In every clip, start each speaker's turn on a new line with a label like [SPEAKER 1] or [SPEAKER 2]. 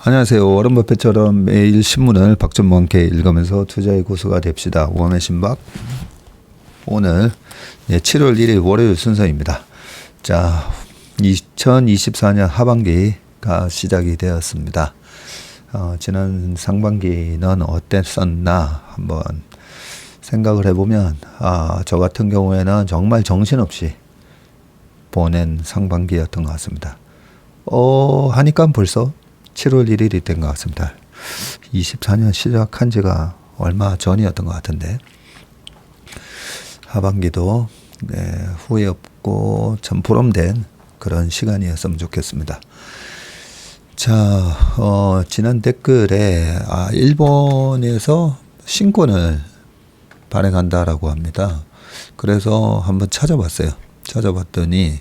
[SPEAKER 1] 안녕하세요. 워런 버핏처럼 매일 신문을 박전모 함께 읽으면서 투자의 고수가 됩시다. 웜의 신박. 오늘 7월 1일 월요일 순서입니다. 자, 2024년 하반기가 시작이 되었습니다. 지난 상반기는 어땠었나 한번 생각을 해보면 저 같은 경우에는 정말 정신없이 보낸 상반기였던 것 같습니다. 하니까 벌써 7월 1일이 된 것 같습니다. 24년 시작한 지가 얼마 전이었던 것 같은데 하반기도 후회 없고 참 보람된 그런 시간이었으면 좋겠습니다. 자, 지난 댓글에 일본에서 신권을 발행한다라고 합니다. 그래서 한번 찾아봤어요. 찾아봤더니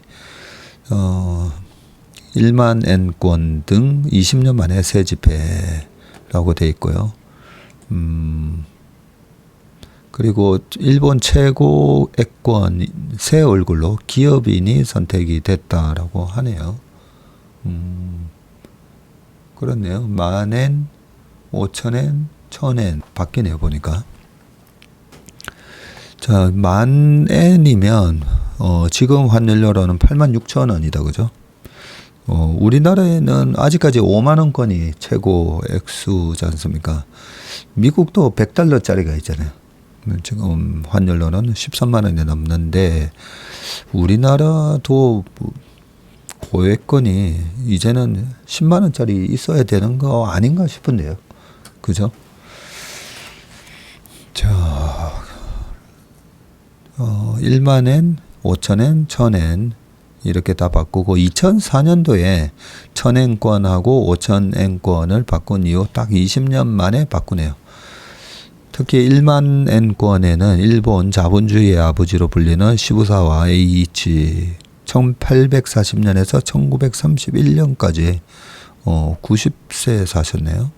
[SPEAKER 1] 1만 엔권 등 20년 만에 새 집회라고 돼 있고요. 그리고 일본 최고 액권 새 얼굴로 기업인이 선택이 됐다라고 하네요. 그렇네요. 10,000엔, 5,000엔, 1,000엔 바뀌네요 보니까. 자, 10,000엔이면 지금 환율로는 86,000원이다 그죠? 우리나라에는 아직까지 5만원권이 최고 액수지 않습니까? 미국도 100달러짜리가 있잖아요. 지금 환율로는 13만원이 넘는데, 우리나라도 고액권이 이제는 10만원짜리 있어야 되는 거 아닌가 싶은데요. 그죠? 자, 1만엔, 5천엔, 1,000엔, 이렇게 다 바꾸고 2004년도에 1,000엔권하고 5,000엔권을 바꾼 이후 딱 20년 만에 바꾸네요. 특히 1만 엔권에는 일본 자본주의의 아버지로 불리는 시부사와 에이이치 1840년에서 1931년까지 90세 사셨네요.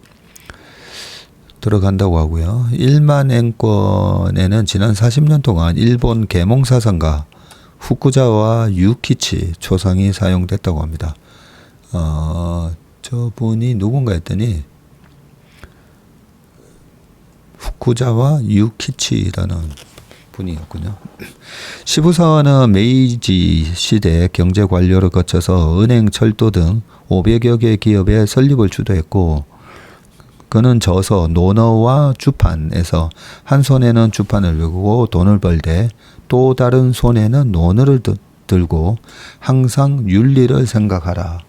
[SPEAKER 1] 들어간다고 하고요. 1만 엔권에는 지난 40년 동안 일본 계몽사상가 후쿠자와 유키치 초상이 사용됐다고 합니다. 저분이 누군가 했더니 후쿠자와 유키치라는 분이었군요. 시부사와는 메이지 시대 경제 관료를 거쳐서 은행, 철도 등 500여 개 기업의 설립을 주도했고, 그는 저서 논어와 주판에서 한 손에는 주판을 들고 돈을 벌되 또 다른 손에는 논어를 들고 항상 윤리를 생각하라.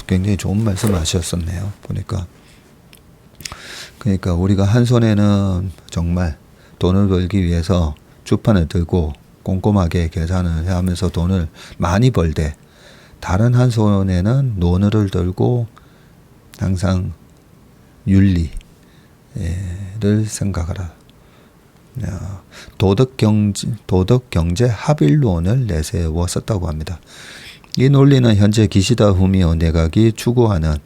[SPEAKER 1] 굉장히 좋은 말씀을 하셨었네요. 보니까. 그러니까 우리가 한 손에는 정말 돈을 벌기 위해서 주판을 들고 꼼꼼하게 계산을 하면서 돈을 많이 벌되, 다른 한 손에는 논어를 들고 항상 윤리를 생각하라. 도덕경제 합일론을 내세웠었다고 합니다. 이 논리는 현재 기시다 후미오 내각이 추구하는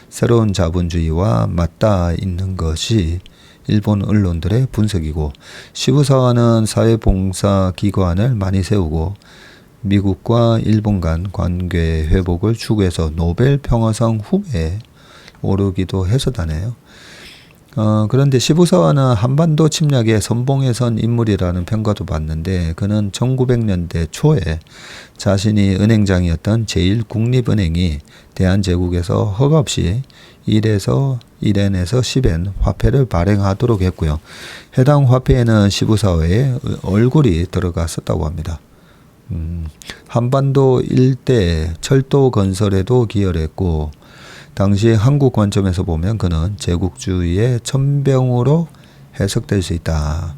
[SPEAKER 1] 새로운 자본주의와 맞닿아 있는 것이 일본 언론들의 분석이고, 시부사와는 사회봉사기관을 많이 세우고 미국과 일본 간 관계 회복을 추구해서 노벨 평화상 후보에 오르기도 했었다네요. 그런데 시부사와는 한반도 침략에 선봉에 선 인물이라는 평가도 받는데, 그는 1900년대 초에 자신이 은행장이었던 제1국립은행이 대한제국에서 허가 없이 1엔에서 10엔 화폐를 발행하도록 했고요. 해당 화폐에는 시부사와의 얼굴이 들어갔었다고 합니다. 한반도 일대 철도 건설에도 기여했고, 당시 한국 관점에서 보면 그는 제국주의의 천병으로 해석될 수 있다.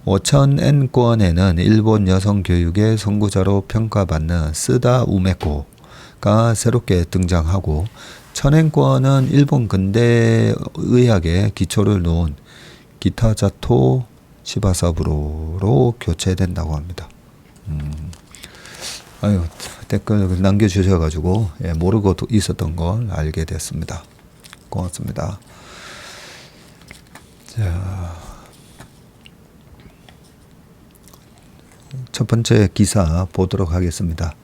[SPEAKER 1] 5,000엔권에는 일본 여성 교육의 선구자로 평가받는 쓰다 우메코가 새롭게 등장하고, 1,000엔권은 일본 근대의학의 기초를 놓은 기타자토 시바사부로로 교체된다고 합니다. 댓글 남겨주셔가지고 모르고 있었던 걸 알게 됐습니다. 고맙습니다. 자, 첫 번째 기사 보도록 하겠습니다.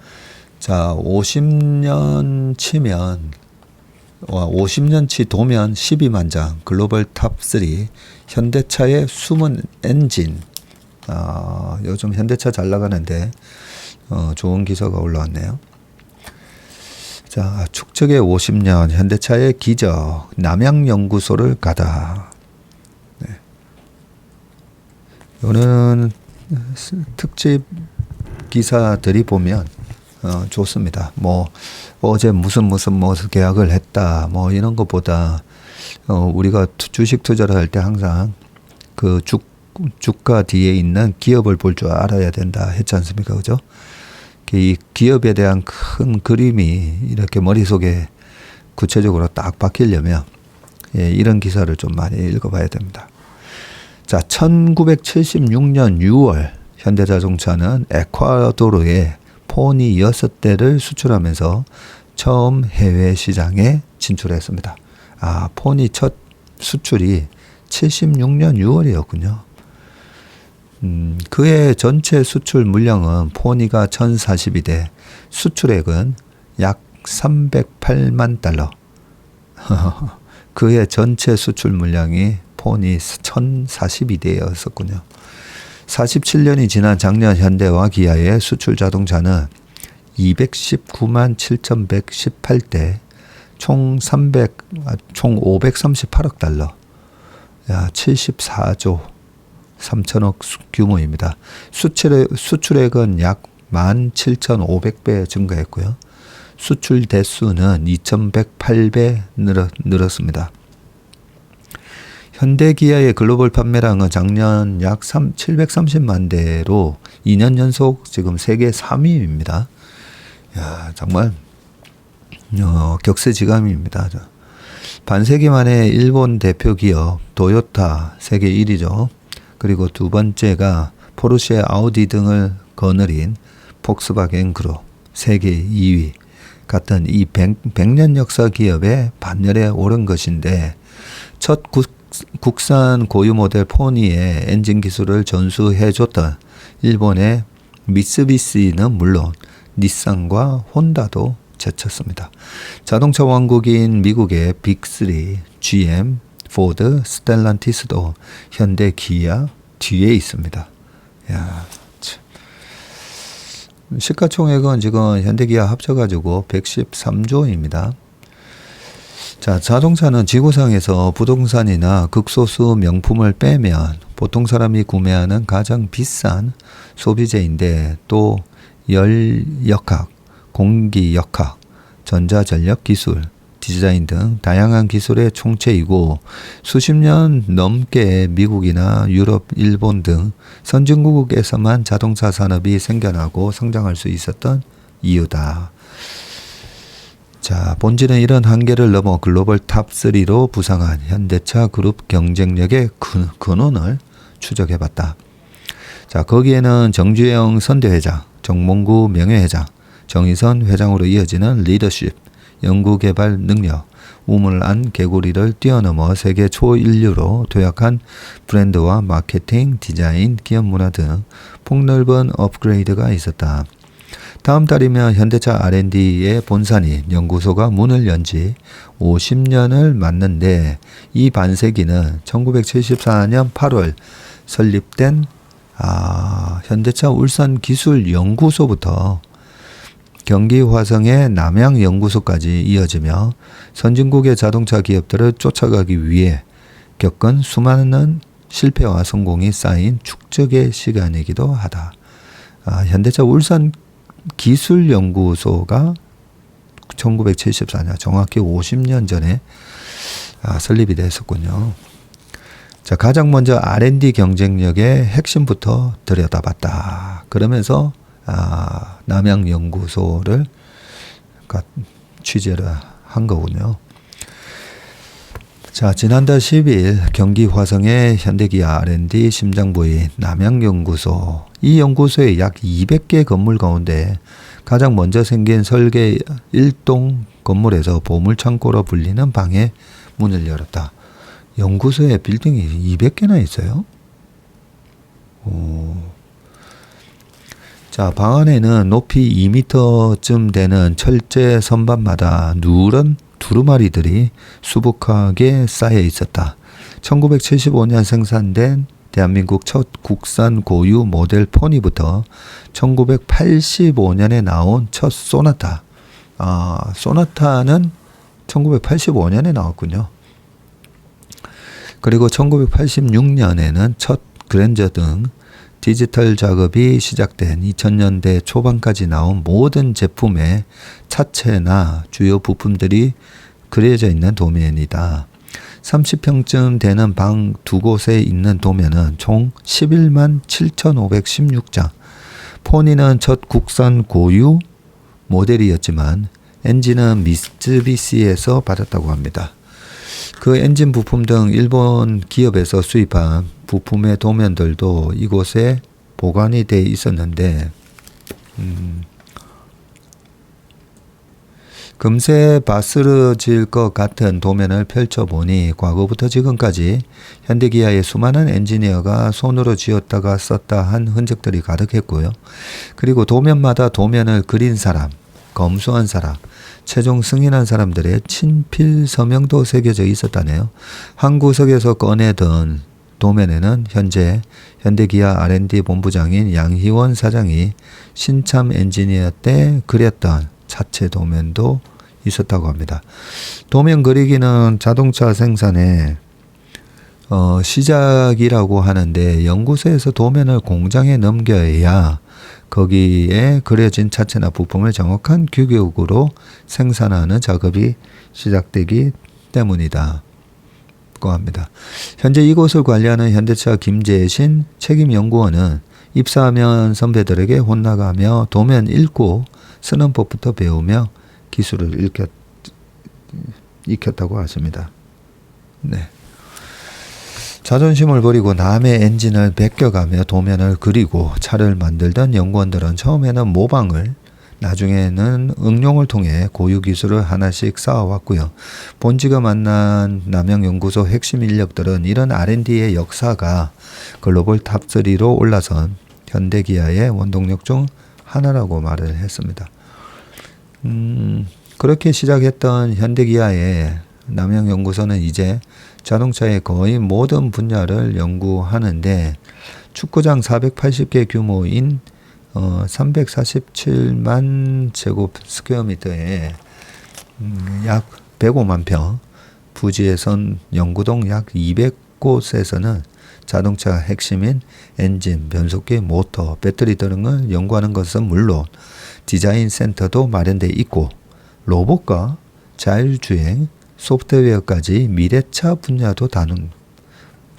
[SPEAKER 1] 자, 50년 치면 50년치 도면 12만 장, 글로벌 탑3, 현대차의 숨은 엔진. 요즘 현대차 잘 나가는데 좋은 기사가 올라왔네요. 자, 축적의 50년, 현대차의 기적, 남양연구소를 가다. 네. 요는 특집 기사들이 보면 좋습니다. 뭐 어제 무슨 계약을 했다 뭐 이런 것보다 우리가 주식 투자를 할 때 항상 그 주가 뒤에 있는 기업을 볼 줄 알아야 된다 했지 않습니까? 그죠? 이 기업에 대한 큰 그림이 이렇게 머릿속에 구체적으로 딱 박히려면 이런 기사를 좀 많이 읽어봐야 됩니다. 자, 1976년 6월 현대자동차는 에콰도르에 포니 6대를 수출하면서 처음 해외 시장에 진출했습니다. 포니 첫 수출이 76년 6월이었군요. 그의 전체 수출 물량은 포니가 1042대, 수출액은 약 308만 달러. 그의 전체 수출 물량이 포니 1042대였었군요. 47년이 지난 작년 현대와 기아의 수출 자동차는 219만 7,118대, 총 538억 달러, 74조 3천억 규모입니다. 수출액은 약 17,500배 증가했고요. 수출 대수는 2,108배 늘었습니다. 현대기아의 글로벌 판매량은 작년 약 730만 대로 2년 연속 지금 세계 3위입니다. 정말 격세지감입니다. 반세기 만에 일본 대표 기업 도요타 세계 1위죠. 그리고 두 번째가 포르쉐, 아우디 등을 거느린 폭스바겐 그룹 세계 2위 같은 이 100년 역사 기업의 반열에 오른 것인데, 첫 국산 고유 모델 포니의 엔진 기술을 전수해줬던 일본의 미쓰비시는 물론 닛산과 혼다도 제쳤습니다. 자동차 왕국인 미국의 빅3, GM, 포드, 스텔란티스도 현대 기아 뒤에 있습니다. 시가총액은 지금 현대 기아 합쳐가지고 113조입니다. 자, 자동차는 지구상에서 부동산이나 극소수 명품을 빼면 보통 사람이 구매하는 가장 비싼 소비재인데, 또 열역학, 공기역학, 전자전력 기술, 디자인 등 다양한 기술의 총체이고, 수십 년 넘게 미국이나 유럽, 일본 등 선진국에서만 자동차 산업이 생겨나고 성장할 수 있었던 이유다. 자, 본질은 이런 한계를 넘어 글로벌 탑3로 부상한 현대차 그룹 경쟁력의 근원을 추적해봤다. 자, 거기에는 정주영 선대회장, 정몽구 명예회장, 정의선 회장으로 이어지는 리더십, 연구개발 능력, 우물 안 개구리를 뛰어넘어 세계 초인류로 도약한 브랜드와 마케팅, 디자인, 기업 문화 등 폭넓은 업그레이드가 있었다. 다음 달이면 현대차 R&D의 본산인 연구소가 문을 연 지 50년을 맞는데, 이 반세기는 1974년 8월 설립된 현대차 울산기술연구소부터 경기 화성의 남양연구소까지 이어지며 선진국의 자동차 기업들을 쫓아가기 위해 겪은 수많은 실패와 성공이 쌓인 축적의 시간이기도 하다. 현대차 울산기술연구소가 1974년, 정확히 50년 전에 설립이 됐었군요. 자, 가장 먼저 R&D 경쟁력의 핵심부터 들여다봤다. 그러면서 남양연구소를 취재를 한 거군요. 자, 지난달 10일 경기 화성의 현대기아 R&D 심장부인 남양연구소, 이 연구소의 약 200개 건물 가운데 가장 먼저 생긴 설계 1동 건물에서 보물창고로 불리는 방에 문을 열었다. 연구소에 빌딩이 200개나 있어요? 자, 방 안에는 높이 2m쯤 되는 철제 선반마다 누런 두루마리들이 수북하게 쌓여 있었다. 1975년 생산된 대한민국 첫 국산 고유 모델 포니부터 1985년에 나온 첫 소나타. 소나타는 1985년에 나왔군요. 그리고 1986년에는 첫 그랜저 등 디지털 작업이 시작된 2000년대 초반까지 나온 모든 제품의 차체나 주요 부품들이 그려져 있는 도면이다. 30평쯤 되는 방 두 곳에 있는 도면은 총 11만 7,516장. 포니는 첫 국산 고유 모델이었지만 엔진은 미쓰비시에서 받았다고 합니다. 그 엔진 부품 등 일본 기업에서 수입한 부품의 도면들도 이곳에 보관이 돼 있었는데 금세 바스러질 것 같은 도면을 펼쳐보니 과거부터 지금까지 현대기아의 수많은 엔지니어가 손으로 지었다가 썼다 한 흔적들이 가득했고요. 그리고 도면마다 도면을 그린 사람, 검수한 사람, 최종 승인한 사람들의 친필 서명도 새겨져 있었다네요. 한 구석에서 꺼내던 도면에는 현재 현대기아 R&D 본부장인 양희원 사장이 신참 엔지니어 때 그렸던 차체 도면도 있었다고 합니다. 도면 그리기는 자동차 생산의 시작이라고 하는데 연구소에서 도면을 공장에 넘겨야 거기에 그려진 차체나 부품을 정확한 규격으로 생산하는 작업이 시작되기 때문이다. 고 합니다. 현재 이곳을 관리하는 현대차 김재신 책임연구원은 입사하면 선배들에게 혼나가며 도면 읽고 쓰는 법부터 배우며 기술을 익혔다고 하십니다. 네. 자존심을 버리고 남의 엔진을 베껴가며 도면을 그리고 차를 만들던 연구원들은 처음에는 모방을, 나중에는 응용을 통해 고유 기술을 하나씩 쌓아왔고요. 본지가 만난 남양연구소 핵심 인력들은 이런 R&D의 역사가 글로벌 탑3로 올라선 현대기아의 원동력 중 하나라고 말을 했습니다. 그렇게 시작했던 현대기아의 남양연구소는 이제 자동차의 거의 모든 분야를 연구하는데 축구장 480개 규모인 347만 제곱 스퀘어미터에 약 105만 평, 부지에선 연구동 약 200곳에서는 자동차 핵심인 엔진, 변속기, 모터, 배터리 등을 연구하는 것은 물론 디자인 센터도 마련돼 있고 로봇과 자율주행, 소프트웨어까지 미래차 분야도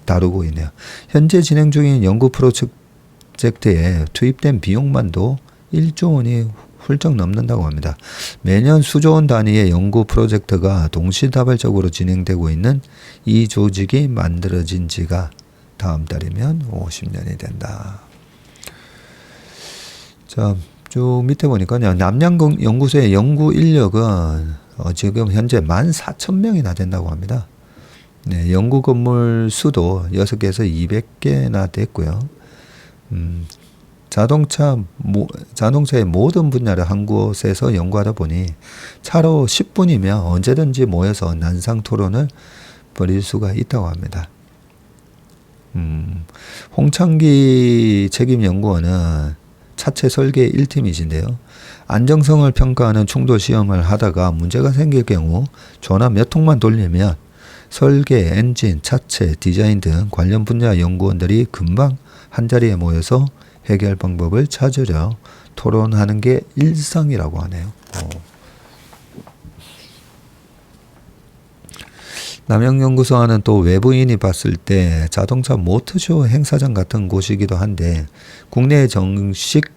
[SPEAKER 1] 다루고 있네요. 현재 진행 중인 연구 프로젝트에 투입된 비용만도 1조 원이 훌쩍 넘는다고 합니다. 매년 수조 원 단위의 연구 프로젝트가 동시다발적으로 진행되고 있는 이 조직이 만들어진 지가 다음 달이면 50년이 된다. 자, 쭉 밑에 보니까요. 남양연구소의 연구 인력은 지금 현재 14,000명이나 된다고 합니다. 네, 연구 건물 수도 6개에서 200개나 됐고요. 자동차의 모든 분야를 한 곳에서 연구하다 보니 차로 10분이면 언제든지 모여서 난상 토론을 벌일 수가 있다고 합니다. 홍창기 책임연구원은 차체 설계 1팀이신데요. 안정성을 평가하는 충돌 시험을 하다가 문제가 생길 경우 전화 몇 통만 돌리면 설계, 엔진, 차체, 디자인 등 관련 분야 연구원들이 금방 한자리에 모여서 해결 방법을 찾으려 토론하는 게 일상이라고 하네요. 남양연구소와는 또 외부인이 봤을 때 자동차 모터쇼 행사장 같은 곳이기도 한데 국내에 정식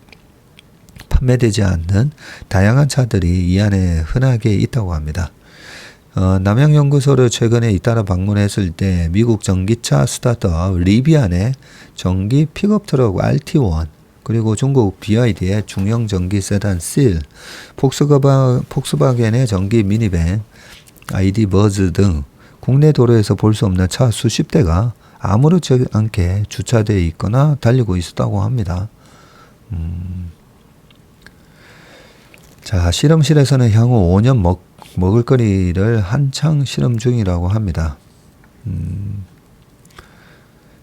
[SPEAKER 1] 판매되지 않는 다양한 차들이 이 안에 흔하게 있다고 합니다. 남양연구소를 최근에 잇따라 방문했을 때 미국 전기차 스타트업 리비안의 전기 픽업 트럭 RT1 그리고 중국 BYD의 중형 전기 세단 실, 폭스바겐의 전기 미니밴 ID 버즈 등 국내 도로에서 볼 수 없는 차 수십 대가 아무렇지 않게 주차되어 있거나 달리고 있었다고 합니다. 자, 실험실에서는 향후 5년 먹을거리를 한창 실험 중이라고 합니다.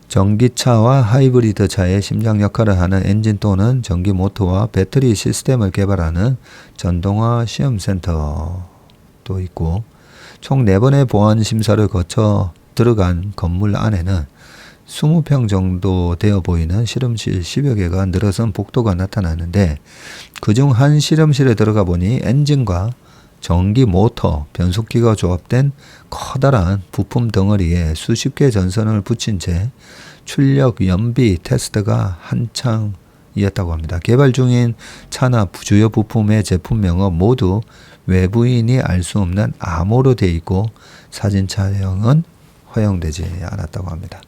[SPEAKER 1] 전기차와 하이브리드 차의 심장 역할을 하는 엔진 또는 전기 모터와 배터리 시스템을 개발하는 전동화 시험센터도 있고, 총 4번의 보안 심사를 거쳐 들어간 건물 안에는 20평 정도 되어 보이는 실험실 10여 개가 늘어선 복도가 나타나는데, 그중 한 실험실에 들어가 보니 엔진과 전기 모터, 변속기가 조합된 커다란 부품 덩어리에 수십 개 전선을 붙인 채 출력 연비 테스트가 한창이었다고 합니다. 개발 중인 차나 주요 부품의 제품명은 모두 외부인이 알 수 없는 암호로 되어 있고 사진 촬영은 허용되지 않았다고 합니다.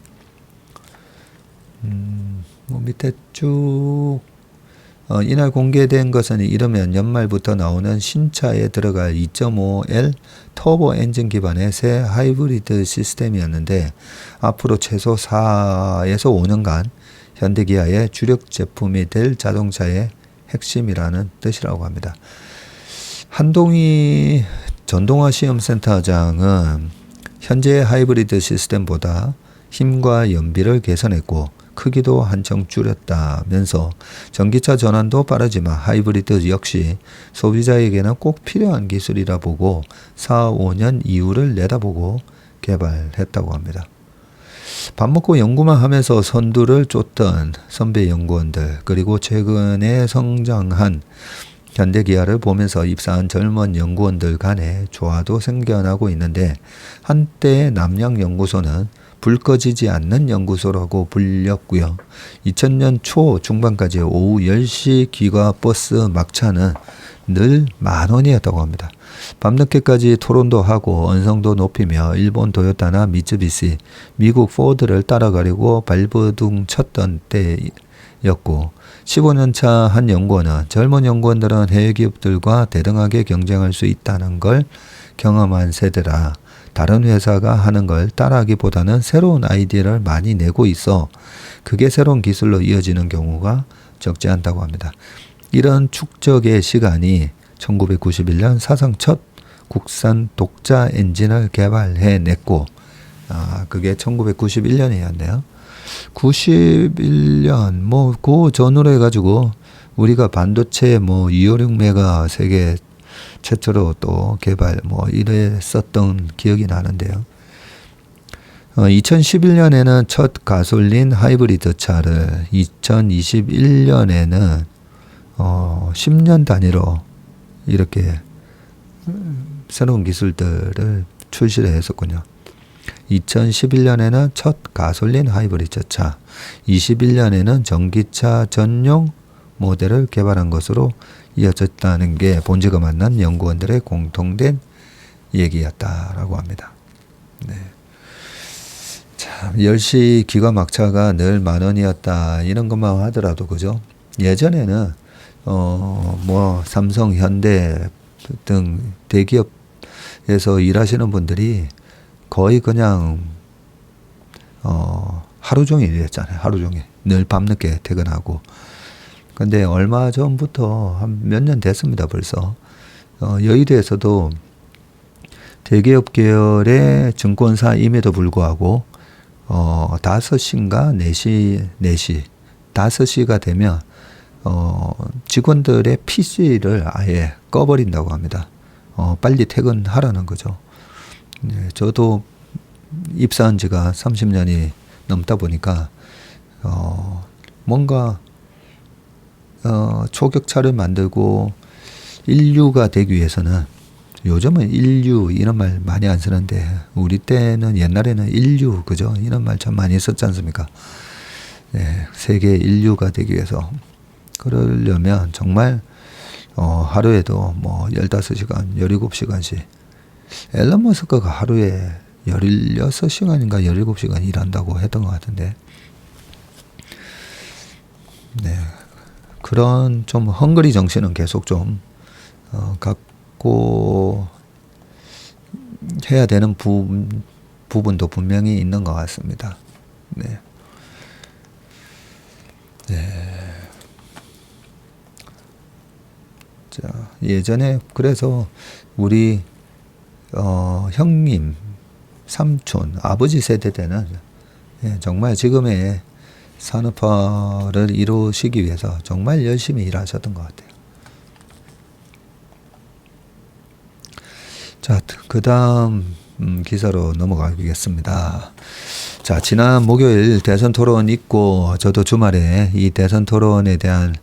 [SPEAKER 1] 밑에 쭉 이날 공개된 것은 이르면 연말부터 나오는 신차에 들어갈 2.5L 터보 엔진 기반의 새 하이브리드 시스템이었는데, 앞으로 최소 4에서 5년간 현대기아의 주력 제품이 될 자동차의 핵심이라는 뜻이라고 합니다. 한동희 전동화 시험센터장은 현재의 하이브리드 시스템보다 힘과 연비를 개선했고 크기도 한층 줄였다면서 전기차 전환도 빠르지만 하이브리드 역시 소비자에게는 꼭 필요한 기술이라 보고 4, 5년 이후를 내다보고 개발했다고 합니다. 밥 먹고 연구만 하면서 선두를 쫓던 선배 연구원들, 그리고 최근에 성장한 현대기아를 보면서 입사한 젊은 연구원들 간의 조화도 생겨나고 있는데, 한때 남양연구소는 불 꺼지지 않는 연구소라고 불렸고요. 2000년 초 중반까지 오후 10시 기과 버스 막차는 늘 10,000원이었다고 합니다. 밤늦게까지 토론도 하고 언성도 높이며 일본 도요타나 미쯔비시, 미국 포드를 따라가려고 발버둥 쳤던 때였고, 15년차 한 연구원은 젊은 연구원들은 해외 기업들과 대등하게 경쟁할 수 있다는 걸 경험한 세대라 다른 회사가 하는 걸 따라하기보다는 새로운 아이디어를 많이 내고 있어 그게 새로운 기술로 이어지는 경우가 적지 않다고 합니다. 이런 축적의 시간이 1991년 사상 첫 국산 독자 엔진을 개발해냈고, 그게 1991년이었네요. 91년 그 전후로 해가지고 우리가 반도체 256메가 세계 최초로 또 개발 이랬었던 기억이 나는데요. 2011년에는 첫 가솔린 하이브리드 차를, 2021년에는 10년 단위로 이렇게 새로운 기술들을 출시를 했었군요. 2011년에는 첫 가솔린 하이브리드 차, 21년에는 전기차 전용 모델을 개발한 것으로 이어졌다는 게 본즈가 만난 연구원들의 공통된 얘기였다라고 합니다. 네. 참, 10시 기관 막차가 늘 10,000원이었다. 이런 것만 하더라도, 그죠? 예전에는, 삼성, 현대 등 대기업에서 일하시는 분들이 거의 그냥, 하루 종일 일했잖아요. 하루 종일. 늘 밤늦게 퇴근하고. 근데 얼마 전부터 한 몇 년 됐습니다, 벌써. 여의도에서도 대기업 계열의 증권사임에도 불구하고, 5시인가 4시, 5시가 되면, 직원들의 PC를 아예 꺼버린다고 합니다. 빨리 퇴근하라는 거죠. 네, 저도 입사한 지가 30년이 넘다 보니까, 뭔가, 초격차를 만들고 인류가 되기 위해서는, 요즘은 인류 이런 말 많이 안 쓰는데 우리 때는 옛날에는 인류, 그죠? 이런 말 참 많이 썼지 않습니까? 네, 세계 인류가 되기 위해서 그러려면 정말 하루에도 15시간, 17시간씩, 앨런 머스크가 하루에 16시간인가 17시간 일한다고 했던 것 같은데, 네. 그런 좀 헝그리 정신은 계속 좀 갖고 해야 되는 부분도 분명히 있는 것 같습니다. 네. 네. 자, 예전에 그래서 우리 형님, 삼촌, 아버지 세대 때는 정말 지금의 산업화를 이루시기 위해서 정말 열심히 일하셨던 것 같아요. 자, 그 다음 기사로 넘어가겠습니다. 자, 지난 목요일 대선 토론 있고 저도 주말에 이 대선 토론에 대한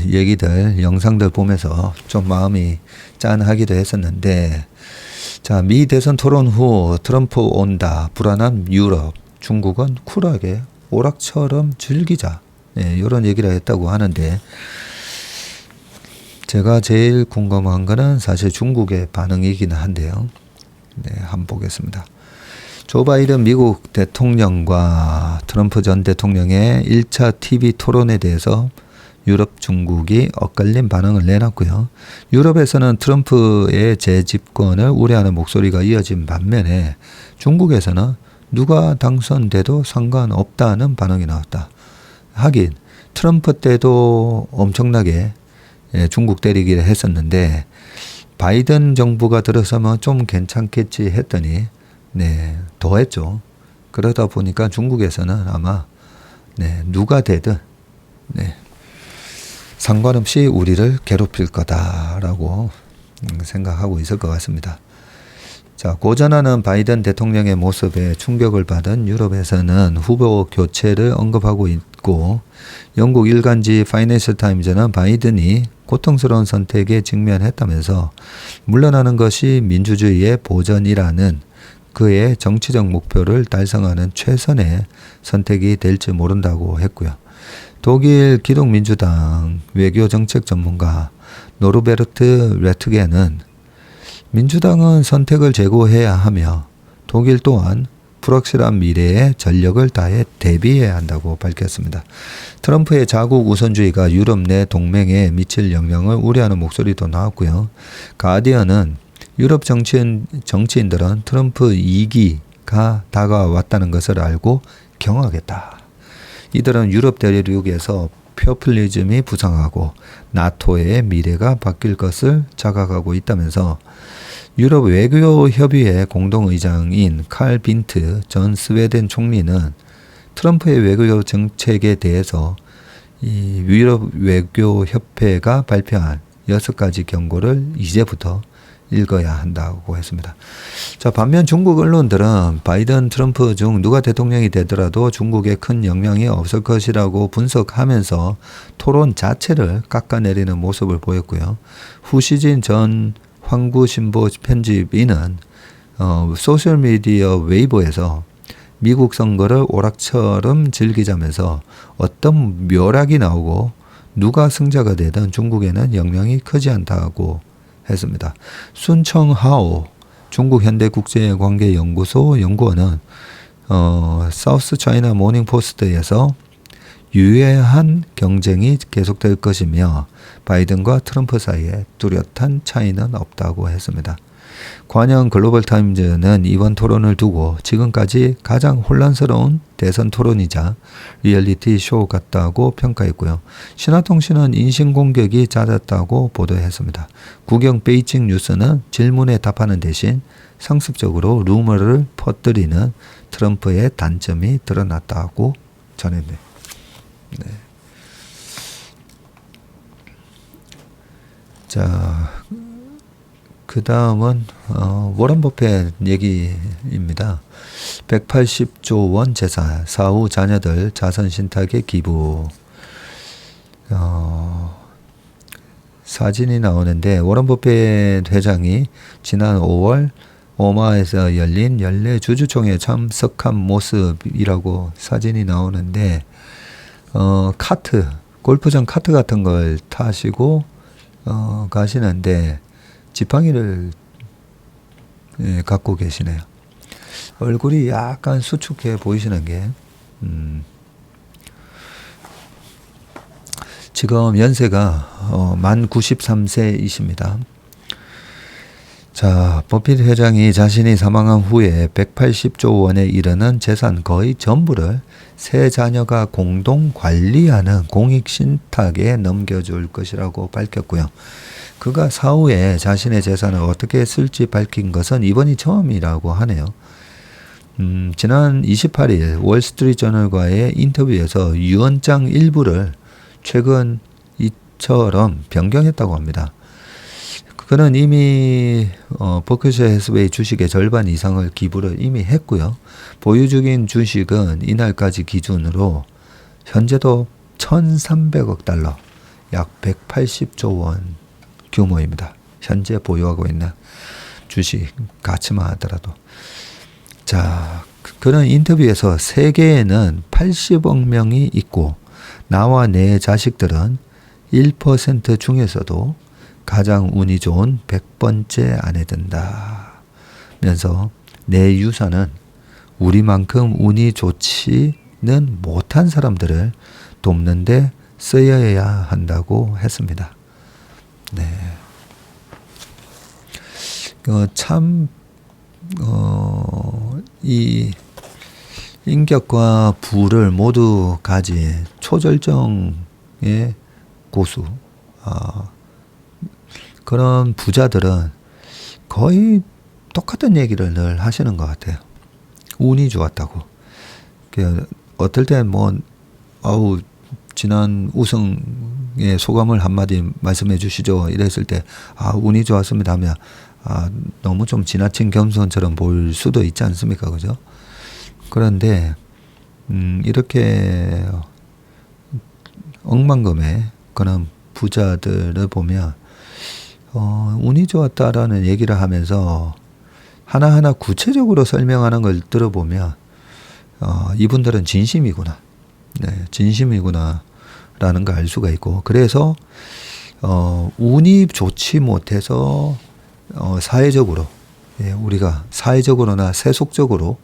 [SPEAKER 1] 얘기들, 영상들 보면서 좀 마음이 짠하기도 했었는데, 자, 미 대선 토론 후 트럼프 온다, 불안한 유럽, 중국은 쿨하게 오락처럼 즐기자, 이런 얘기를 했다고 하는데, 제가 제일 궁금한 거는 사실 중국의 반응이긴 한데요. 한번 보겠습니다. 조 바이든 미국 대통령과 트럼프 전 대통령의 1차 TV 토론에 대해서 유럽 중국이 엇갈린 반응을 내놨고요. 유럽에서는 트럼프의 재집권을 우려하는 목소리가 이어진 반면에 중국에서는 누가 당선돼도 상관없다는 반응이 나왔다. 하긴 트럼프 때도 엄청나게 중국 때리기를 했었는데 바이든 정부가 들어서면 좀 괜찮겠지 했더니 더 했죠. 그러다 보니까 중국에서는 아마 누가 되든 상관없이 우리를 괴롭힐 거다라고 생각하고 있을 것 같습니다. 자, 고전하는 바이든 대통령의 모습에 충격을 받은 유럽에서는 후보 교체를 언급하고 있고, 영국 일간지 파이낸셜 타임즈는 바이든이 고통스러운 선택에 직면했다면서 물러나는 것이 민주주의의 보전이라는 그의 정치적 목표를 달성하는 최선의 선택이 될지 모른다고 했고요. 독일 기독민주당 외교정책 전문가 노르베르트 레트게는 민주당은 선택을 제고해야 하며 독일 또한 불확실한 미래에 전력을 다해 대비해야 한다고 밝혔습니다. 트럼프의 자국 우선주의가 유럽 내 동맹에 미칠 영향을 우려하는 목소리도 나왔고요. 가디언은 유럽 정치인들은 트럼프 2기가 다가왔다는 것을 알고 경악했다. 이들은 유럽 대륙에서 포퓰리즘이 부상하고 나토의 미래가 바뀔 것을 자각하고 있다면서 유럽 외교협의회 공동의장인 칼 빈트 전 스웨덴 총리는 트럼프의 외교 정책에 대해서 이 유럽 외교협회가 발표한 6가지 경고를 이제부터 읽어야 한다고 했습니다. 자, 반면 중국 언론들은 바이든, 트럼프 중 누가 대통령이 되더라도 중국에 큰 영향이 없을 것이라고 분석하면서 토론 자체를 깎아내리는 모습을 보였고요. 후시진 전 황구신보 편집인은 소셜미디어 웨이보에서 미국 선거를 오락처럼 즐기자면서 어떤 묘락이 나오고 누가 승자가 되든 중국에는 영향이 크지 않다고 했습니다. 순청하오 중국 현대국제관계연구소 연구원은 사우스 차이나 모닝 포스트에서 유해한 경쟁이 계속될 것이며 바이든과 트럼프 사이에 뚜렷한 차이는 없다고 했습니다. 관영 글로벌 타임즈는 이번 토론을 두고 지금까지 가장 혼란스러운 대선 토론이자 리얼리티 쇼 같다고 평가했고요. 신화통신은 인신공격이 잦았다고 보도했습니다. 국영 베이징 뉴스는 질문에 답하는 대신 상습적으로 루머를 퍼뜨리는 트럼프의 단점이 드러났다고 전했네요. 자, 그 다음은 워런 버핏 얘기입니다. 180조 원 재산, 사후 자녀들 자선 신탁에 기부. 사진이 나오는데 워런 버핏 회장이 지난 5월 오마에서 열린 연례 주주총회에 참석한 모습이라고 사진이 나오는데 카트, 골프장 카트 같은 걸 타시고 가시는데 지팡이를 갖고 계시네요. 얼굴이 약간 수축해 보이시는 게 지금 연세가 만 93세이십니다. 자, 버핏 회장이 자신이 사망한 후에 180조 원에 이르는 재산 거의 전부를 세 자녀가 공동 관리하는 공익신탁에 넘겨줄 것이라고 밝혔고요. 그가 사후에 자신의 재산을 어떻게 쓸지 밝힌 것은 이번이 처음이라고 하네요. 지난 28일 월스트리트저널과의 인터뷰에서 유언장 일부를 최근 이처럼 변경했다고 합니다. 그는 이미 버크셔 해스웨이 주식의 절반 이상을 기부를 이미 했고요. 보유 중인 주식은 이날까지 기준으로 현재도 1,300억 달러, 약 180조 원 규모입니다. 현재 보유하고 있는 주식 가치만 하더라도. 자, 그는 인터뷰에서 세계에는 80억 명이 있고 나와 내 자식들은 1% 중에서도 가장 운이 좋은 100번째 안에 든다 면서 내 유산은 우리만큼 운이 좋지는 못한 사람들을 돕는 데 쓰여야 한다고 했습니다. 네. 이 인격과 부를 모두 가진 초절정의 고수, 그런 부자들은 거의 똑같은 얘기를 늘 하시는 것 같아요. 운이 좋았다고. 어떨 땐 지난 우승의 소감을 한마디 말씀해 주시죠. 이랬을 때, 운이 좋았습니다 하면, 너무 좀 지나친 겸손처럼 보일 수도 있지 않습니까? 그죠? 그런데, 이렇게 억만금의 그런 부자들을 보면, 운이 좋았다라는 얘기를 하면서 하나하나 구체적으로 설명하는 걸 들어보면, 이분들은 진심이구나. 네, 진심이구나. 라는 걸 알 수가 있고, 그래서, 운이 좋지 못해서, 사회적으로, 우리가 사회적으로나 세속적으로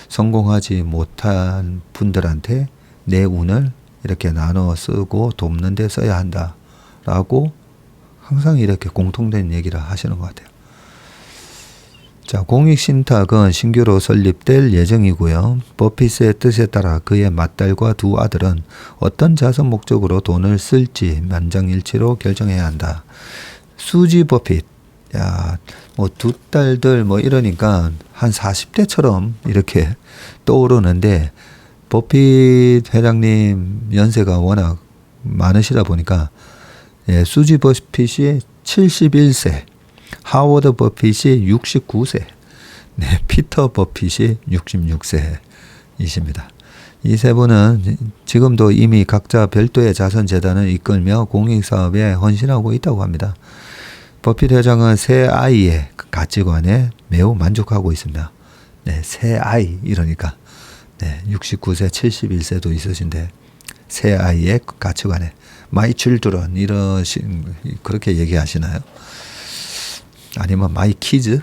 [SPEAKER 1] 성공하지 못한 분들한테 내 운을 이렇게 나눠 쓰고 돕는 데 써야 한다라고 항상 이렇게 공통된 얘기를 하시는 것 같아요. 자, 공익신탁은 신규로 설립될 예정이고요. 버핏의 뜻에 따라 그의 맏딸과 두 아들은 어떤 자선 목적으로 돈을 쓸지 만장일치로 결정해야 한다. 수지 버핏, 두 딸들 이러니까 한 40대처럼 이렇게 떠오르는데, 버핏 회장님 연세가 워낙 많으시다 보니까, 수지 버핏이 71세, 하워드 버핏이 69세, 네, 피터 버핏이 66세이십니다. 이 세 분은 지금도 이미 각자 별도의 자선재단을 이끌며 공익사업에 헌신하고 있다고 합니다. 버핏 회장은 세 아이의 가치관에 매우 만족하고 있습니다. 네, 세 아이 이러니까 69세, 71세도 있으신데 세 아이의 가치관에 my children 그렇게 얘기하시나요? 아니면 my kids,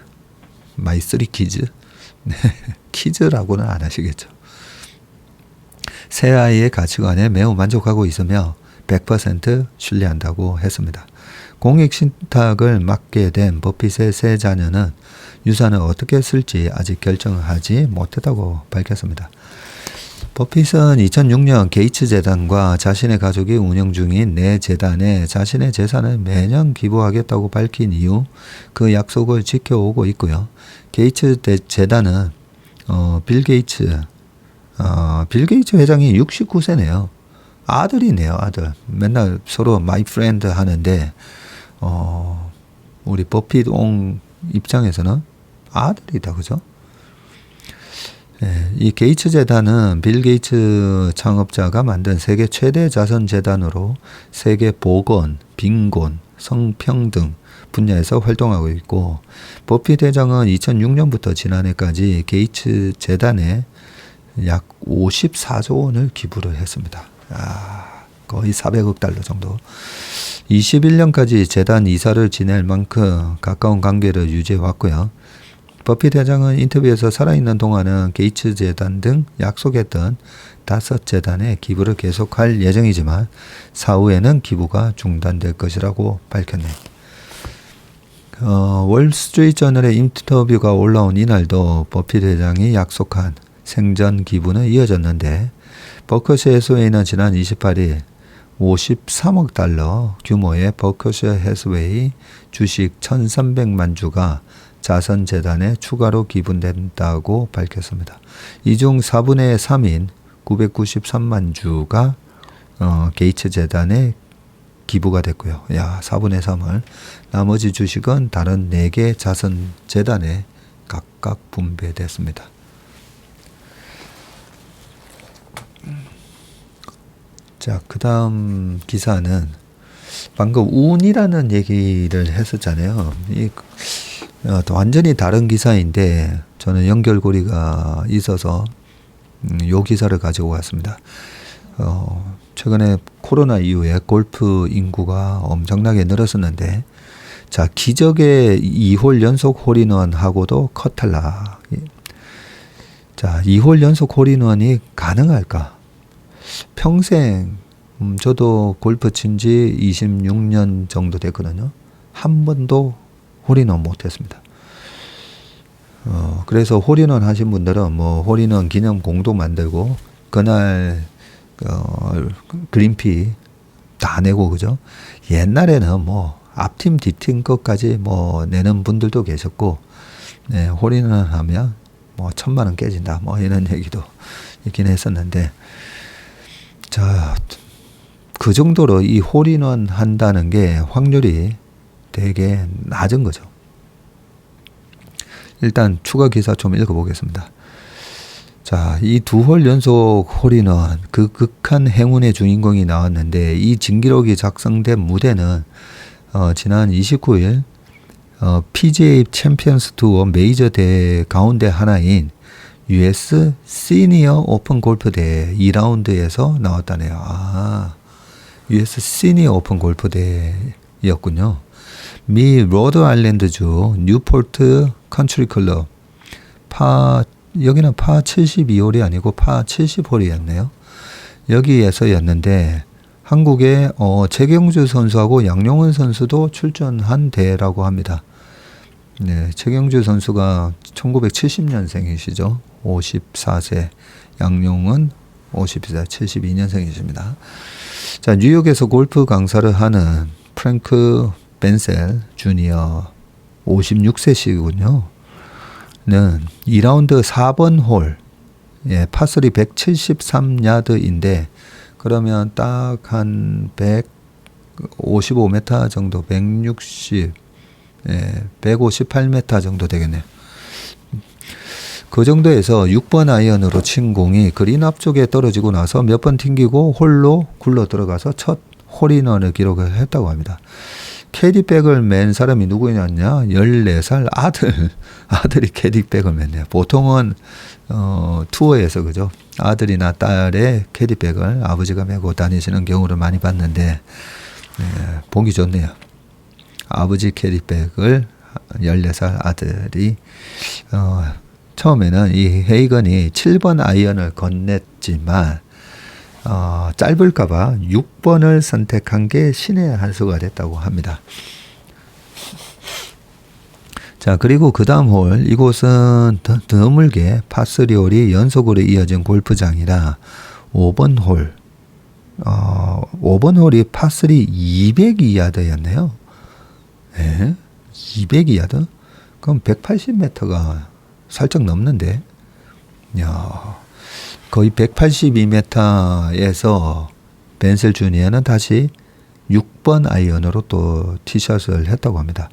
[SPEAKER 1] my three kids, 네, kids라고는 안 하시겠죠. 새 아이의 가치관에 매우 만족하고 있으며 100% 신뢰한다고 했습니다. 공익신탁을 맡게 된 버핏의 세 자녀는 유산을 어떻게 쓸지 아직 결정하지 못했다고 밝혔습니다. 버핏은 2006년 게이츠 재단과 자신의 가족이 운영 중인 네 재단에 자신의 재산을 매년 기부하겠다고 밝힌 이후 그 약속을 지켜오고 있고요. 게이츠 재단은 빌 게이츠 회장이 69세네요. 아들이네요, 아들. 맨날 서로 마이 프렌드 하는데 우리 버핏 옹 입장에서는 아들이다, 그죠? 이 게이츠 재단은 빌 게이츠 창업자가 만든 세계 최대 자선 재단으로 세계 보건, 빈곤, 성평등 분야에서 활동하고 있고, 버핏 회장은 2006년부터 지난해까지 게이츠 재단에 약 54조 원을 기부를 했습니다. 거의 400억 달러 정도. 21년까지 재단 이사를 지낼 만큼 가까운 관계를 유지해 왔고요. 버핏 회장은 인터뷰에서 살아있는 동안은 게이츠 재단 등 약속했던 5재단에 기부를 계속할 예정이지만 사후에는 기부가 중단될 것이라고 밝혔네요. 월스트리트저널의 인터뷰가 올라온 이날도 버핏 회장이 약속한 생전 기부는 이어졌는데, 버크셔 해스웨이는 지난 28일 53억 달러 규모의 버커셔 해스웨이 주식 1,300만 주가 자선재단에 추가로 기부된다고 밝혔습니다. 이 중 4분의 3인 993만 주가 게이츠 재단에 기부가 됐고요. 4분의 3을 나머지 주식은 다른 4개 자선재단에 각각 분배됐습니다. 자, 그 다음 기사는 방금 운이라는 얘기를 했었잖아요. 완전히 다른 기사인데 저는 연결고리가 있어서 요 기사를 가지고 왔습니다. 최근에 코로나 이후에 골프 인구가 엄청나게 늘었었는데, 자, 기적의 2홀 연속 홀인원 하고도 컷 탈락. 자, 2홀 연속 홀인원이 가능할까? 평생, 저도 골프 친 지 26년 정도 됐거든요. 한 번도 홀인원 못했습니다. 그래서 홀인원 하신 분들은 뭐 홀인원 기념공도 만들고 그날 그린피 다 내고, 그죠? 옛날에는 뭐 앞팀 뒷팀 것까지 뭐 내는 분들도 계셨고, 네, 홀인원 하면 뭐 1,000만 원 깨진다 뭐 이런 얘기도 있긴 했었는데, 자, 그 정도로 이 홀인원 한다는 게 확률이 되게 낮은 거죠. 일단 추가 기사 좀 읽어보겠습니다. 자, 이 2홀 연속 홀인원, 그 극한 행운의 주인공이 나왔는데, 이 진기록이 작성된 무대는 지난 29일 PGA 챔피언스 투어 메이저 대회 가운데 하나인 US 시니어 오픈 골프 대회 2라운드에서 나왔다네요. US 시니어 오픈 골프 대회였군요. 미 로드 아일랜드주 뉴포트 컨트리 클럽 여기는 파 72홀이 아니고 파 70홀이었네요. 여기에서였는데 한국의 최경주 선수하고 양용은 선수도 출전한 대회라고 합니다. 네, 최경주 선수가 1970년생이시죠. 54세. 양용은 52세, 72년생이십니다. 자, 뉴욕에서 골프 강사를 하는 프랭크 벤셀 주니어 56세시군요. 는 2라운드 4번 홀, 파3 173야드인데, 그러면 딱 한 155m 정도, 158m 정도 되겠네요. 그 정도에서 6번 아이언으로 친 공이 그린 앞쪽에 떨어지고 나서 몇 번 튕기고 홀로 굴러 들어가서 첫 홀인원을 기록을 했다고 합니다. 캐디백을 맨 사람이 누구였냐? 14살 아들이 캐디백을 맸네요. 보통은 투어에서, 그죠? 아들이나 딸의 캐디백을 아버지가 메고 다니시는 경우를 많이 봤는데, 보기 좋네요. 아버지 캐디백을 14살 아들이 처음에는 이 헤이건이 7번 아이언을 건넸지만 짧을까봐 6번을 선택한 게 신의 한 수가 됐다고 합니다. 자, 그리고 그 다음 홀, 이곳은 드물게 파3 홀이 연속으로 이어진 골프장이라 5번 홀, 5번 홀이 파3 202야드였네요. 202야드? 그럼 180m가 살짝 넘는데, 거의 182m에서 벤셀 주니어는 다시 6번 아이언으로 또 티샷을 했다고 합니다.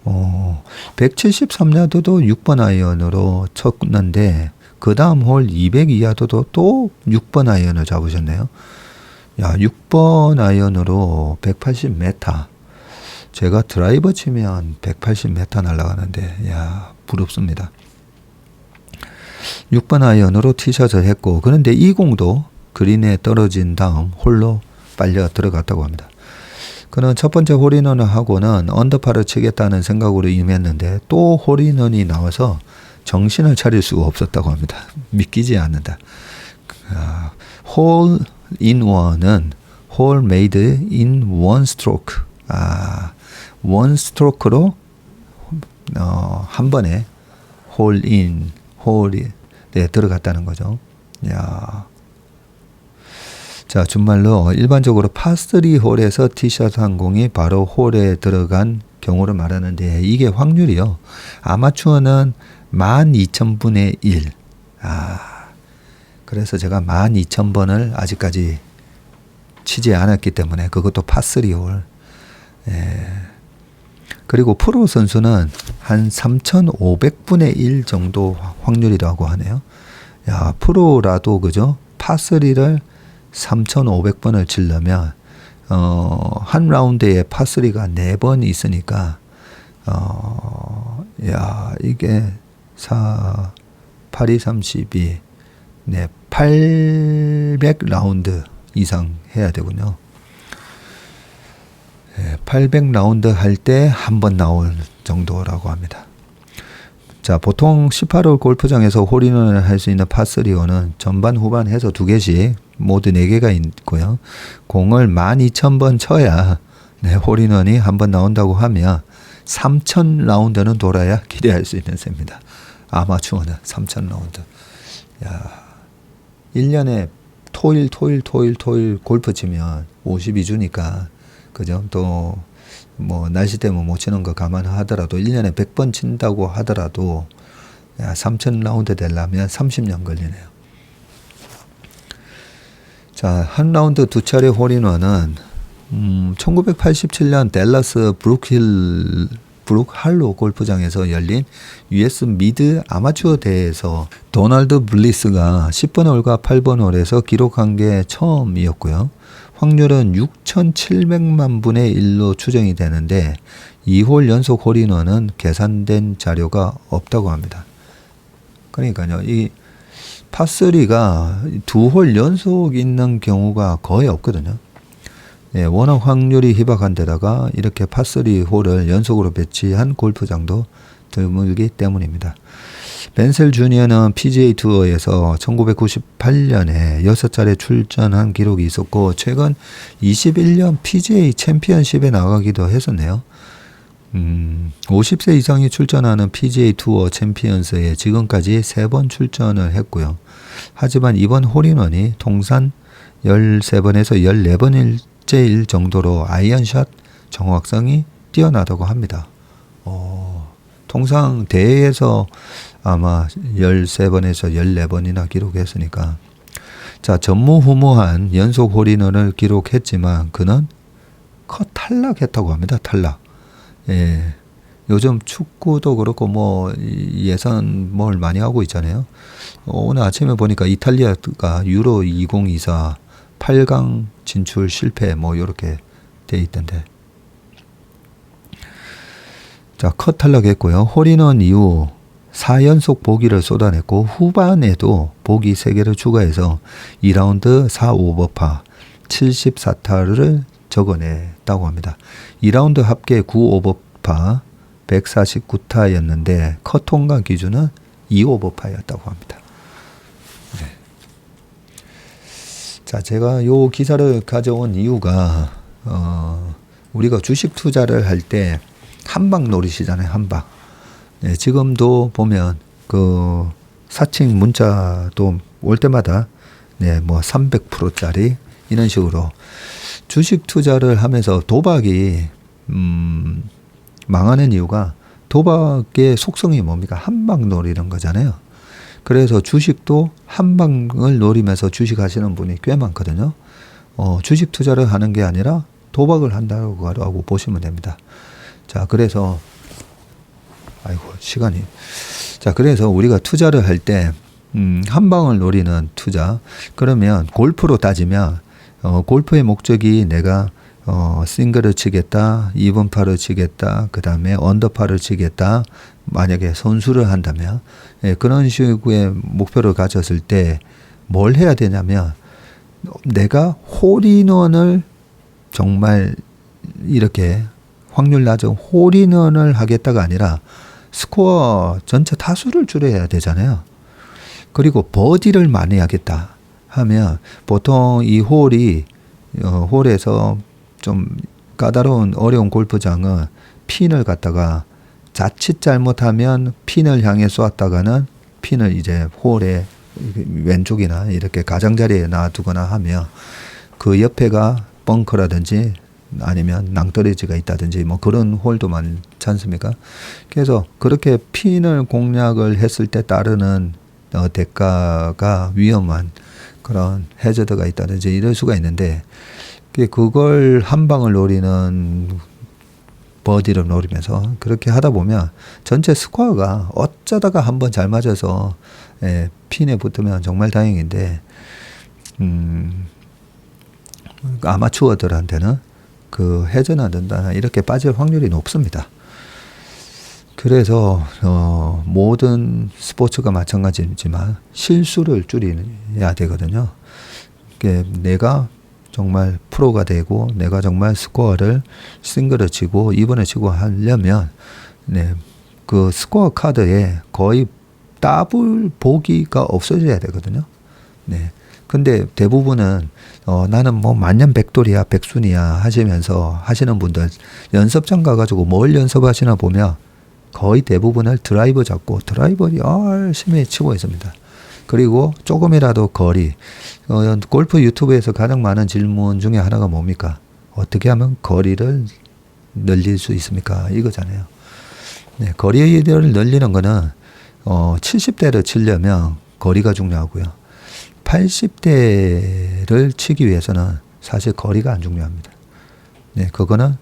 [SPEAKER 1] 173야드도 6번 아이언으로 쳤는데, 그 다음 홀 202야드도 또 6번 아이언을 잡으셨네요. 6번 아이언으로 180m. 제가 드라이버 치면 180m 날아가는데, 부럽습니다. 6번 아이언으로 티샷을 했고, 그런데 이 공도 그린에 떨어진 다음 홀로 빨려 들어갔다고 합니다. 그는 첫 번째 홀인원을 하고는 언더파를 치겠다는 생각으로 임했는데 또 홀인원이 나와서 정신을 차릴 수가 없었다고 합니다. 믿기지 않는다. 홀인원은 홀 메이드 인 원 스트로크. 원 스트로크로 한 번에 홀이 들어갔다는 거죠. 자, 준말로 일반적으로 파3 홀에서 티샷 한 공이 바로 홀에 들어간 경우를 말하는데 이게 확률이요. 아마추어는 12,000분의 1. 그래서 제가 12,000번을 아직까지 치지 않았기 때문에 그것도 파3 홀. 그리고 프로 선수는 한 3,500분의 1 정도 확률이라고 하네요. 야, 프로라도 그죠? 파3를 3,500번을 치려면 한 라운드에 파3가 4번 있으니까 야, 이게 8, 2, 32 네, 800라운드 이상 해야 되군요. 800라운드 할 때 한 번 나올 정도라고 합니다. 자, 보통 18홀 골프장에서 홀인원을 할 수 있는 파3호는 전반 후반 해서 2개씩 모두 4개가 있고요. 공을 12,000번 쳐야 홀인원이 한 번 나온다고 하면 3,000라운드는 돌아야 기대할 수 있는 셈입니다. 아마추어는 3,000라운드. 야, 1년에 토일 골프 치면 52주니까 그죠? 또 뭐 날씨 때문에 못 치는 거 감안하더라도 1년에 100번 친다고 하더라도 3,000라운드 되려면 30년 걸리네요. 자, 한 라운드 2차례 홀인원은 1987년 댈러스 브룩할로 골프장에서 열린 US 미드 아마추어 대회에서 도널드 블리스가 10번 홀과 8번 홀에서 기록한 게 처음이었고요. 확률은 6,700만 분의 1로 추정이 되는데 2홀 연속 홀인원은 계산된 자료가 없다고 합니다. 그러니까요, 이 파3가 2홀 연속 있는 경우가 거의 없거든요. 워낙 확률이 희박한 데다가 이렇게 파3 홀을 연속으로 배치한 골프장도 드물기 때문입니다. 벤셀 주니어는 PGA 투어에서 1998년에 6차례 출전한 기록이 있었고 최근 21년 PGA 챔피언십에 나가기도 했었네요. 50세 이상이 출전하는 PGA 투어 챔피언스에 지금까지 3번 출전을 했고요. 하지만 이번 홀인원이 통산 13번에서 14번일째일 정도로 아이언샷 정확성이 뛰어나다고 합니다. 통상 대회에서 아마 13번에서 14번이나 기록했으니까. 자, 전무후무한 연속 홀인원을 기록했지만 그는 컷 탈락했다고 합니다. 탈락. 요즘 축구도 그렇고 뭐 예선 뭘 많이 하고 있잖아요. 오늘 아침에 보니까 이탈리아가 유로 2024 8강 진출 실패 뭐 이렇게 돼 있던데. 자, 컷 탈락했고요. 홀인원 이후 4연속 보기를 쏟아냈고 후반에도 보기 3개를 추가해서 2라운드 4오버파 74타를 적어냈다고 합니다. 2라운드 합계 9오버파 149타였는데 컷 통과 기준은 2오버파였다고 합니다. 네. 자, 제가 요 기사를 가져온 이유가 우리가 주식 투자를 할 때 한방 노리시잖아요. 한방. 네, 지금도 보면 그 사칭 문자도 올 때마다 네, 뭐 300%짜리 이런 식으로 주식 투자를 하면서 도박이 망하는 이유가 도박의 속성이 뭡니까? 한방 노리는 거잖아요. 그래서 주식도 한방을 노리면서 주식하시는 분이 꽤 많거든요. 주식 투자를 하는 게 아니라 도박을 한다고 보시면 됩니다. 자, 그래서 시간이. 자, 그래서 우리가 투자를 할 때 한 방을 노리는 투자. 그러면 골프로 따지면 골프의 목적이 내가 싱글을 치겠다, 2번파를 치겠다, 그 다음에 언더파를 치겠다. 만약에 선수를 한다면 그런 식의 목표를 가졌을 때 뭘 해야 되냐면 내가 홀인원을 정말 이렇게 확률 낮은 홀인원을 하겠다가 아니라 스코어 전체 타수를 줄여야 되잖아요. 그리고 버디를 많이 하겠다 하면 보통 이 홀에서 좀 까다로운 어려운 골프장은 핀을 갖다가 자칫 잘못하면 핀을 향해 쏘았다가는 핀을 이제 홀의 왼쪽이나 이렇게 가장자리에 놔두거나 하면 그 옆에가 벙커라든지 아니면 낭떠러지가 있다든지 뭐 그런 홀도 많지 않습니까? 그래서 그렇게 핀을 공략을 했을 때 따르는 대가가 위험한 그런 해저드가 있다든지 이럴 수가 있는데 그걸 한 방을 노리는 버디를 노리면서 그렇게 하다 보면 전체 스코어가 어쩌다가 한번 잘 맞아서 핀에 붙으면 정말 다행인데 아마추어들한테는 그 회전안 된다나 이렇게 빠질 확률이 높습니다. 그래서 모든 스포츠가 마찬가지지만 실수를 줄여야 되거든요. 내가 정말 프로가 되고 내가 정말 스코어를 싱글을 치고 이번에 치고 하려면 그 스코어 카드에 거의 더블 보기가 없어져야 되거든요. 근데 대부분은 나는 뭐 만년백돌이야 백순이야 하시면서 하시는 분들 연습장 가가지고 뭘 연습하시나 보면 거의 대부분을 드라이버 잡고 드라이버 열심히 치고 있습니다. 그리고 조금이라도 거리 골프 유튜브에서 가장 많은 질문 중에 하나가 뭡니까? 어떻게 하면 거리를 늘릴 수 있습니까? 이거잖아요. 거리를 늘리는 거는 70대를 치려면 거리가 중요하고요. 80대를 치기 위해서는 사실 거리가 안 중요합니다. 그거는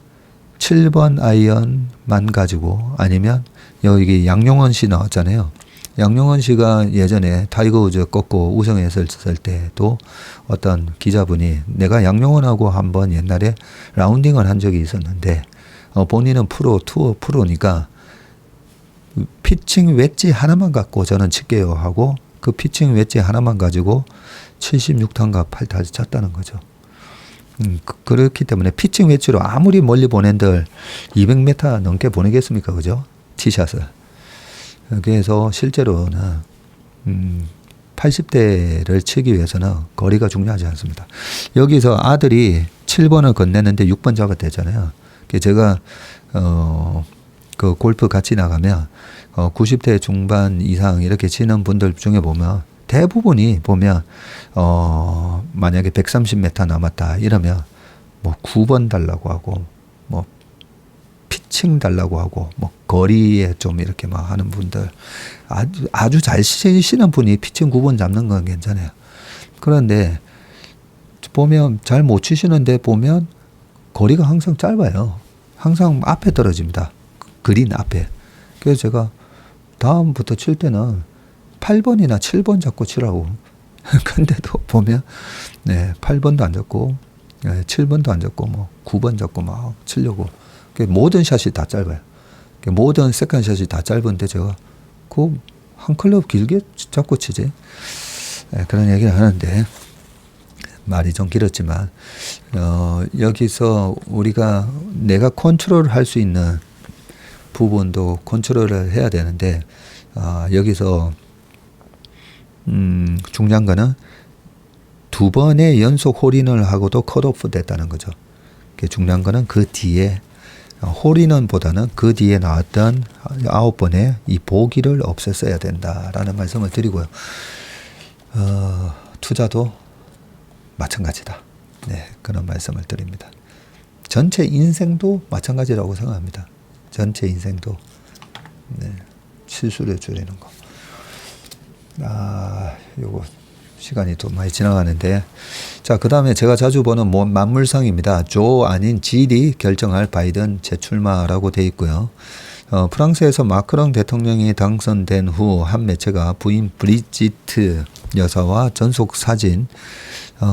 [SPEAKER 1] 7번 아이언만 가지고 아니면 여기 양용원 씨 나왔잖아요. 양용원 씨가 예전에 타이거 우즈 꺾고 우승했을 때도 어떤 기자분이 내가 양용원하고 한번 옛날에 라운딩을 한 적이 있었는데 본인은 투어 프로니까 피칭 웨지 하나만 갖고 저는 칠게요 하고 그 피칭 웨지 하나만 가지고 76타인가 8타 쳤다는 거죠. 그렇기 때문에 피칭 웨지로 아무리 멀리 보낸들 200m 넘게 보내겠습니까? 그죠? 티샷을. 그래서 실제로는 80대를 치기 위해서는 거리가 중요하지 않습니다. 여기서 아들이 7번을 건넸는데 6번 잡았대잖아요. 제가 그 골프 같이 나가면 90대 중반 이상 이렇게 치는 분들 중에 보면 대부분이 보면 만약에 130m 남았다 이러면 뭐 9번 달라고 하고 뭐 피칭 달라고 하고 뭐 거리에 좀 이렇게 막 하는 분들 아주 잘 치시는 분이 피칭 9번 잡는 건 괜찮아요. 그런데 보면 잘 못 치시는데 보면 거리가 항상 짧아요. 항상 앞에 떨어집니다. 그린 앞에. 그래서 제가 다음부터 칠 때는 8번이나 7번 잡고 치라고. 근데도 보면 8번도 안 잡고 7번도 안 잡고 뭐 9번 잡고 막 치려고. 모든 샷이 다 짧아요. 모든 세컨샷이 다 짧은데 제가 그 한 클럽 길게 잡고 치지. 그런 얘기를 하는데 말이 좀 길었지만 여기서 우리가 내가 컨트롤 할 수 있는 부분도 컨트롤을 해야 되는데 여기서 중요한 거는 2번의 연속 홀인을 하고도 컷오프 됐다는 거죠. 중요한 거는 그 뒤에 홀인원보다는 그 뒤에 나왔던 9번의 이 보기를 없앴어야 된다라는 말씀을 드리고요. 투자도 마찬가지다. 그런 말씀을 드립니다. 전체 인생도 마찬가지라고 생각합니다. 전체 인생도 실수를 줄이는 거. 요거 시간이 또 많이 지나가는데 자, 그 다음에 제가 자주 보는 만물상입니다. 조 아닌 질이 결정할 바이든 재출마라고 돼 있고요. 프랑스에서 마크롱 대통령이 당선된 후 한 매체가 부인 브리지트 여사와 전속 사진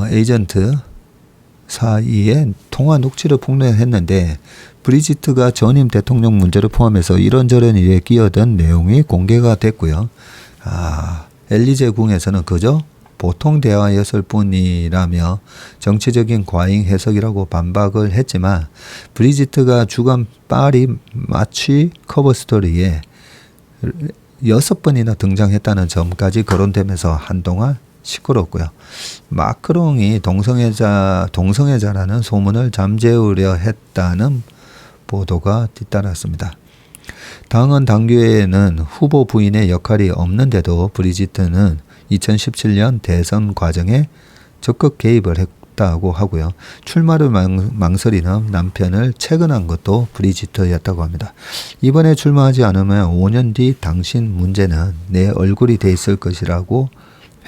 [SPEAKER 1] 에이전트 사이에 통화 녹취를 폭로했는데 브리지트가 전임 대통령 문제를 포함해서 이런저런 일에 끼어든 내용이 공개가 됐고요. 엘리제 궁에서는 그저 보통 대화였을 뿐이라며 정치적인 과잉 해석이라고 반박을 했지만 브리지트가 주간 파리 마취 커버 스토리에 6번이나 등장했다는 점까지 거론되면서 한동안 시끄럽고요. 마크롱이 동성애자라는 소문을 잠재우려 했다는 보도가 뒤따랐습니다. 당헌 당규에는 후보 부인의 역할이 없는데도 브리지트는 2017년 대선 과정에 적극 개입을 했다고 하고요. 출마를 망설이는 남편을 채근한 것도 브리지트였다고 합니다. 이번에 출마하지 않으면 5년 뒤 당신 문제는 내 얼굴이 돼 있을 것이라고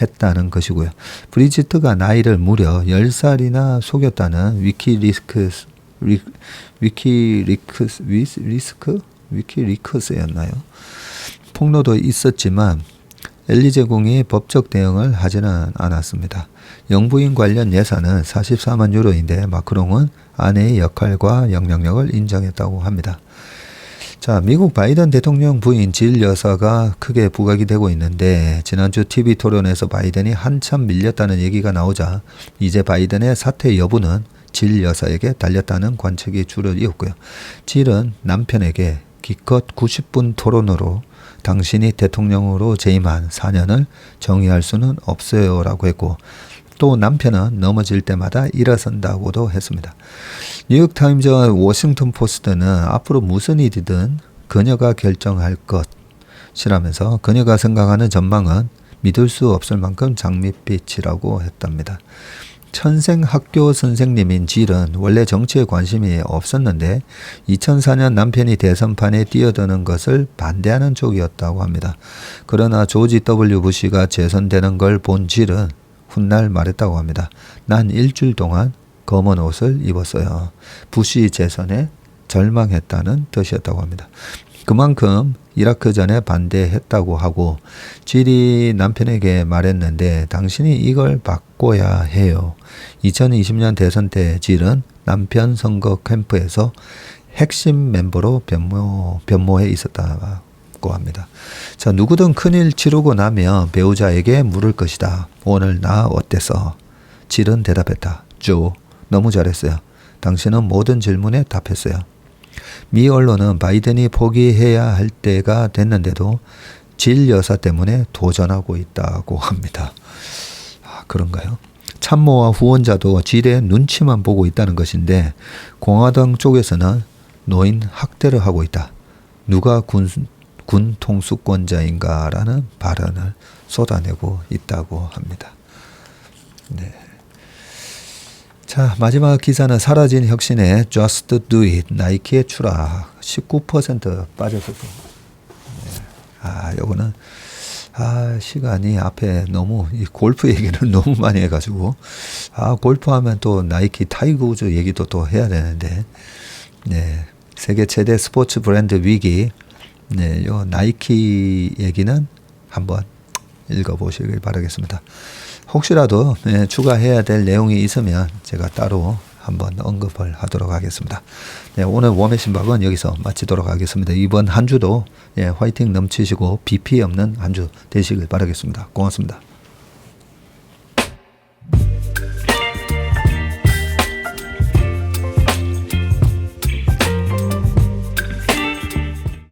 [SPEAKER 1] 했다는 것이고요. 브리지트가 나이를 무려 10살이나 속였다는 위키리크스였나요? 폭로도 있었지만 엘리제 궁이 법적 대응을 하지는 않았습니다. 영부인 관련 예산은 44만 유로인데 마크롱은 아내의 역할과 영향력을 인정했다고 합니다. 자, 미국 바이든 대통령 부인 질 여사가 크게 부각이 되고 있는데 지난주 TV 토론에서 바이든이 한참 밀렸다는 얘기가 나오자 이제 바이든의 사퇴 여부는 질 여사에게 달렸다는 관측이 주를 이었고요. 질은 남편에게 기껏 90분 토론으로 당신이 대통령으로 재임한 4년을 정의할 수는 없어요 라고 했고 또 남편은 넘어질 때마다 일어선다고도 했습니다. 뉴욕타임즈와 워싱턴포스트는 앞으로 무슨 일이든 그녀가 결정할 것이라면서 그녀가 생각하는 전망은 믿을 수 없을 만큼 장밋빛이라고 했답니다. 천생 학교 선생님인 질은 원래 정치에 관심이 없었는데 2004년 남편이 대선판에 뛰어드는 것을 반대하는 쪽이었다고 합니다. 그러나 조지 W. 부시가 재선되는 걸 본 질은 훗날 말했다고 합니다. 난 일주일 동안 검은 옷을 입었어요. 부시 재선에 절망했다는 뜻이었다고 합니다. 그만큼 이라크전에 반대했다고 하고 질이 남편에게 말했는데 당신이 이걸 바꿔야 해요. 2020년 대선 때 질은 남편 선거 캠프에서 핵심 멤버로 변모해 있었다고 합니다. 자, 누구든 큰일 치르고 나면 배우자에게 물을 것이다. 오늘 나 어땠어? 질은 대답했다. 조, 너무 잘했어요. 당신은 모든 질문에 답했어요. 미 언론은 바이든이 포기해야 할 때가 됐는데도 질 여사 때문에 도전하고 있다고 합니다. 아, 그런가요? 참모와 후원자도 질의 눈치만 보고 있다는 것인데 공화당 쪽에서는 노인 학대를 하고 있다. 누가 군 통수권자인가라는 발언을 쏟아내고 있다고 합니다. 네. 자, 마지막 기사는 사라진 혁신의 Just Do It, 나이키의 추락 19% 빠졌어요. 네. 요거는 시간이 앞에 너무 이 골프 얘기를 너무 많이 해가지고 골프하면 또 나이키 타이거 우즈 얘기도 또 해야 되는데 네, 세계 최대 스포츠 브랜드 위기 네, 요 나이키 얘기는 한번 읽어보시길 바라겠습니다. 혹시라도 추가해야 될 내용이 있으면 제가 따로 한번 언급을 하도록 하겠습니다. 네, 오늘 웜의 신박은 여기서 마치도록 하겠습니다. 이번 한 주도 화이팅 넘치시고 비피 없는 한 주 되시길 바라겠습니다. 고맙습니다.